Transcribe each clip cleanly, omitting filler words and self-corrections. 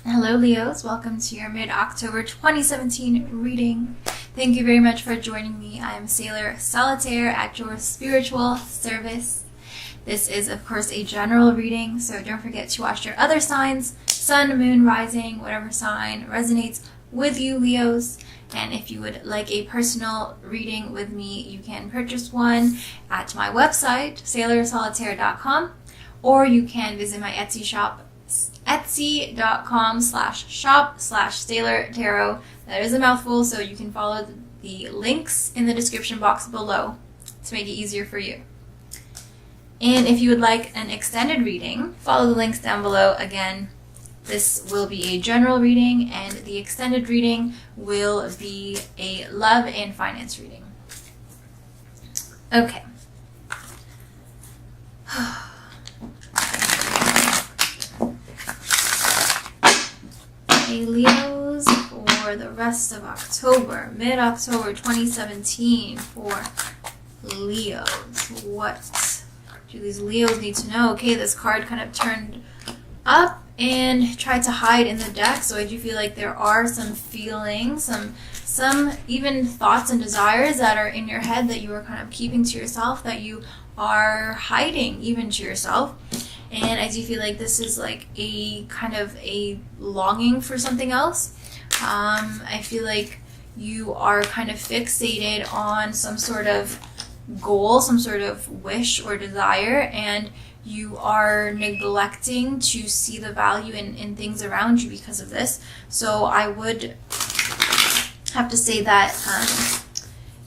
Hello Leos, welcome to your mid-October 2017 reading. Thank you very much for joining me. I am Sailor Solitaire at your spiritual service. This is of course a general reading, so don't forget to watch your other signs, sun, moon, rising, whatever sign resonates with you Leos. And if you would like a personal reading with me, you can purchase one at my website, sailorsolitaire.com, or you can visit my Etsy shop, etsy.com/shop/Sailor Tarot. That is a mouthful, so you can follow the links in the description box below to make it easier for you. And if you would like an extended reading, follow the links down below. Again, this will be a general reading, and the extended reading will be a love and finance reading. Okay. Leos for the rest of October, mid-October 2017 for Leos. What do these Leos need to know? Okay, this card kind of turned up and tried to hide in the deck, so I do feel like there are some feelings, some even thoughts and desires that are in your head that you are kind of keeping to yourself, that you are hiding even to yourself. And I do feel like this is like a kind of a longing for something else. I feel like you are kind of fixated on some sort of goal, some sort of wish or desire, and you are neglecting to see the value in things around you because of this. So I would have to say that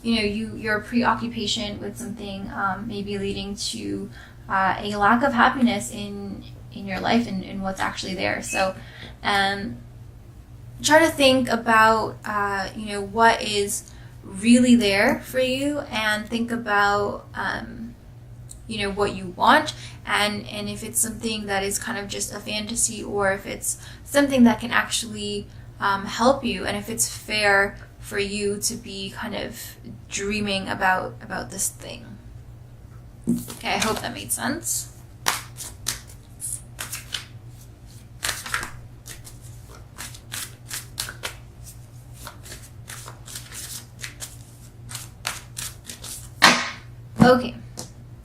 your preoccupation with something may be leading to a lack of happiness in your life and what's actually there. So try to think about what is really there for you, and think about what you want, and if it's something that is kind of just a fantasy, or if it's something that can actually help you, and if it's fair for you to be kind of dreaming about this thing. Okay, I hope that made sense. Okay,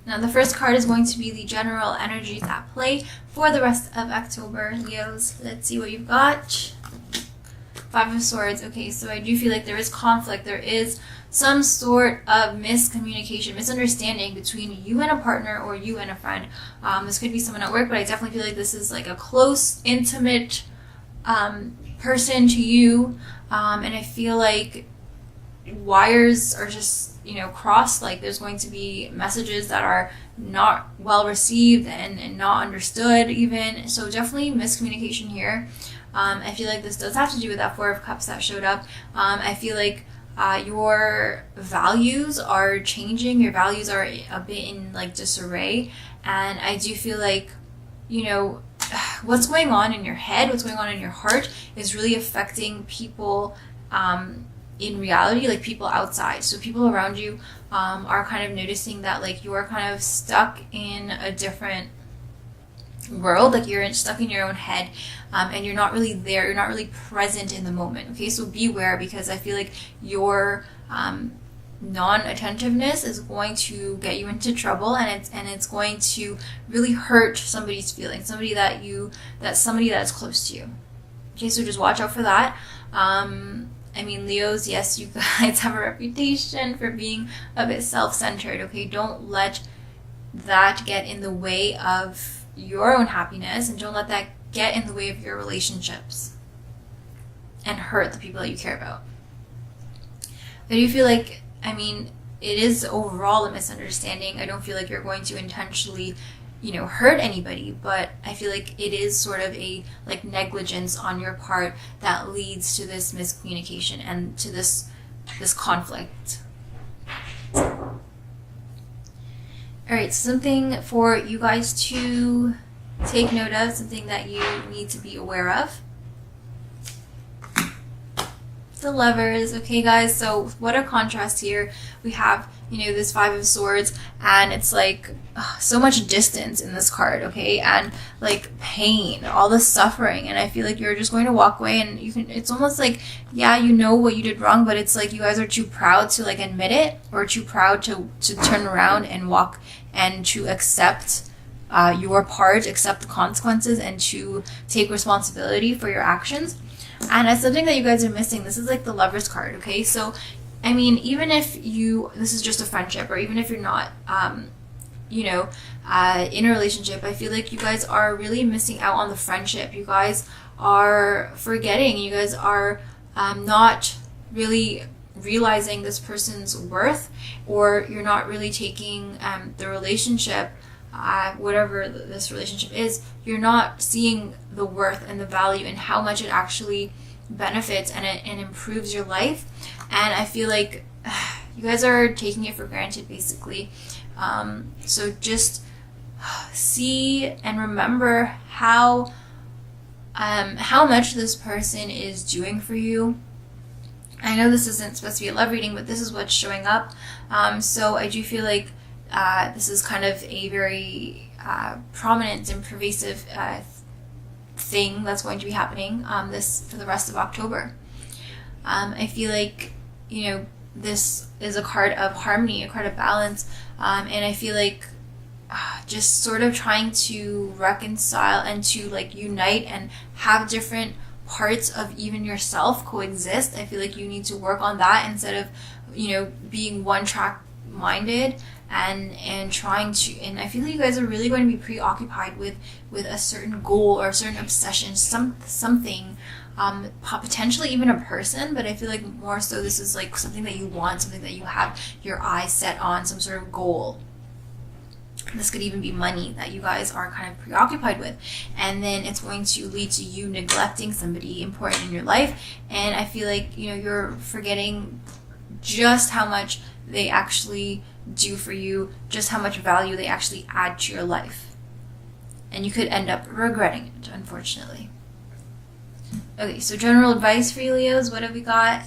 now the first card is going to be the general energies at play for the rest of October, Leos. Let's see what you've got. Five of Swords. Okay, so I do feel like there is conflict. There is some sort of miscommunication, misunderstanding between you and a partner, or you and a friend. This could be someone at work, but I definitely feel like this is like a close, intimate person to you. And I feel like wires are just, crossed. Like there's going to be messages that are not well received and not understood even. So definitely miscommunication here. I feel like this does have to do with that Four of Cups that showed up. I feel like your values are changing. Your values are a bit in like disarray. And I do feel like, what's going on in your head, what's going on in your heart is really affecting people in reality, like people outside. So people around you are kind of noticing that like you're kind of stuck in a different world, like you're stuck in your own head, and you're not really there, you're not really present in the moment. Okay, so beware, because I feel like your non-attentiveness is going to get you into trouble, and it's going to really hurt somebody's feelings, somebody that's close to you. Okay, so just watch out for that. Leos, yes, you guys have a reputation for being a bit self-centered. Okay, don't let that get in the way of your own happiness, and don't let that get in the way of your relationships and hurt the people that you care about. I do feel like, it is overall a misunderstanding. I don't feel like you're going to intentionally, hurt anybody, but I feel like it is sort of a like negligence on your part that leads to this miscommunication and to this conflict. All right, something for you guys to take note of, something that you need to be aware of. the Lovers. Okay, guys, so what a contrast here. We have, this Five of Swords, and it's like so much distance in this card, okay, and like pain, all the suffering, and I feel like you're just going to walk away, and it's almost like, yeah, you know what you did wrong, but it's like you guys are too proud to like admit it, or too proud to turn around and walk and to accept your part, accept the consequences, and to take responsibility for your actions. And that's something that you guys are missing. This is like the Lovers card, okay? So, I mean, even if this is just a friendship, or even if you're not, in a relationship, I feel like you guys are really missing out on the friendship. You guys are forgetting. You guys are not really realizing this person's worth, or you're not really taking the relationship, whatever this relationship is, you're not seeing the worth and the value and how much it actually benefits and improves your life. And I feel like you guys are taking it for granted, basically. So just see and remember how much this person is doing for you. I know this isn't supposed to be a love reading, but this is what's showing up. So I do feel like this is kind of a very prominent and pervasive thing that's going to be happening this for the rest of October. I feel like, this is a card of harmony, a card of balance, and I feel like just sort of trying to reconcile and to like unite and have different parts of even yourself coexist. I feel like you need to work on that instead of, being one track minded and trying to, and I feel like you guys are really going to be preoccupied with a certain goal or a certain obsession, something, potentially even a person, but I feel like more so this is like something that you want, something that you have your eyes set on, some sort of goal. This could even be money that you guys are kind of preoccupied with, and then it's going to lead to you neglecting somebody important in your life. And I feel like you're forgetting just how much they actually do for you, just how much value they actually add to your life, and you could end up regretting it, unfortunately. Okay, so general advice for you, Leos. What have we got?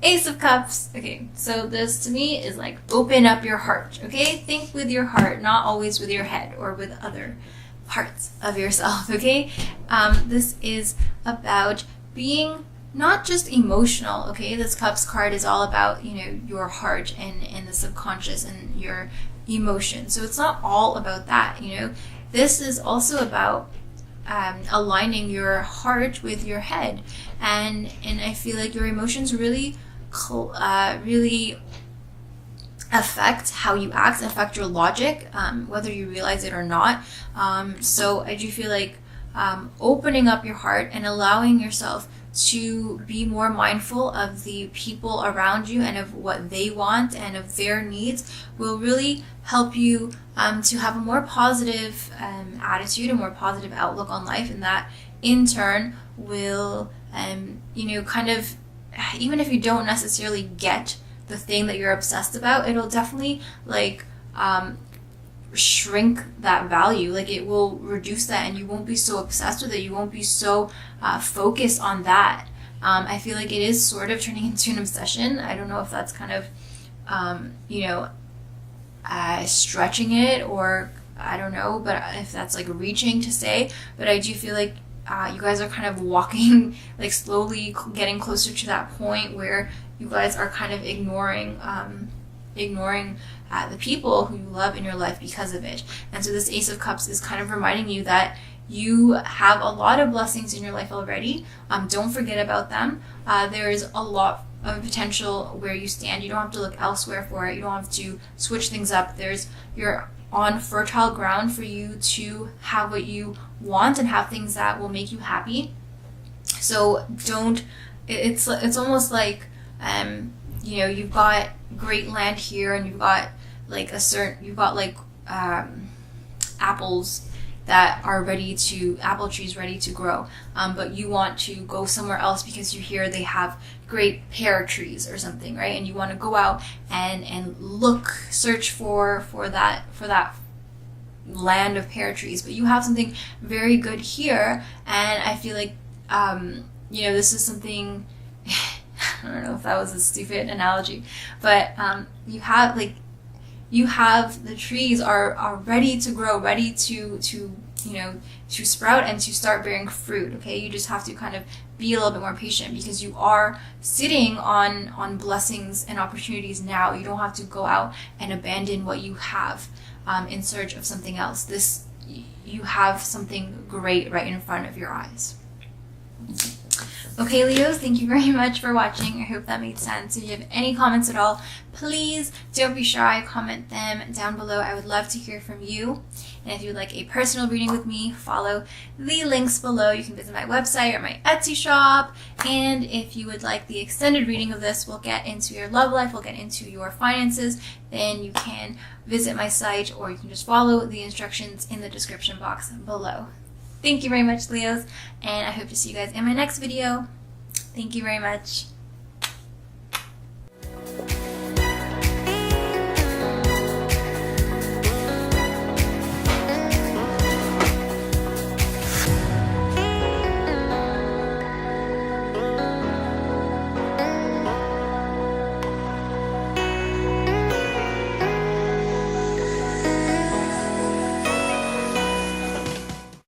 Ace of Cups. Okay, so this to me is like open up your heart, okay? Think with your heart, not always with your head or with other parts of yourself, okay? This is about being not just emotional, okay? This Cups card is all about, your heart and the subconscious and your emotion. So it's not all about that, This is also about aligning your heart with your head, and I feel like your emotions really affect how you act, affect your logic, whether you realize it or not. So I do feel like opening up your heart and allowing yourself to be more mindful of the people around you and of what they want and of their needs will really help you to have a more positive attitude, a more positive outlook on life, and that in turn will kind of, even if you don't necessarily get the thing that you're obsessed about, it'll definitely like shrink that value. Like it will reduce that, and you won't be so obsessed with it. You won't be so focused on that. I feel like it is sort of turning into an obsession. I don't know if that's kind of stretching it, or I don't know, but if that's like reaching to say, but I do feel like you guys are kind of walking, like slowly getting closer to that point where you guys are kind of ignoring the people who you love in your life because of it. And so this Ace of Cups is kind of reminding you that you have a lot of blessings in your life already. Don't forget about them. There's a lot of potential where you stand. You don't have to look elsewhere for it. You don't have to switch things up. You're on fertile ground for you to have what you want and have things that will make you happy. So it's almost like you've got great land here, and you've got like apples that are apple trees ready to grow, but you want to go somewhere else because you hear they have great pear trees or something, right? And you want to go out and search for that land of pear trees, but you have something very good here. And I feel like this is something I don't know if that was a stupid analogy, but you have the trees are ready to grow, ready to to sprout and to start bearing fruit. Okay, you just have to kind of be a little bit more patient, because you are sitting on blessings and opportunities now. You don't have to go out and abandon what you have in search of something else. You have something great right in front of your eyes. Okay, Leos, thank you very much for watching. I hope that made sense. If you have any comments at all, please don't be shy. Comment them down below. I would love to hear from you. And if you would like a personal reading with me, follow the links below. You can visit my website or my Etsy shop. And if you would like the extended reading of this, we'll get into your love life, we'll get into your finances, then you can visit my site, or you can just follow the instructions in the description box below. Thank you very much, Leos, and I hope to see you guys in my next video. Thank you very much.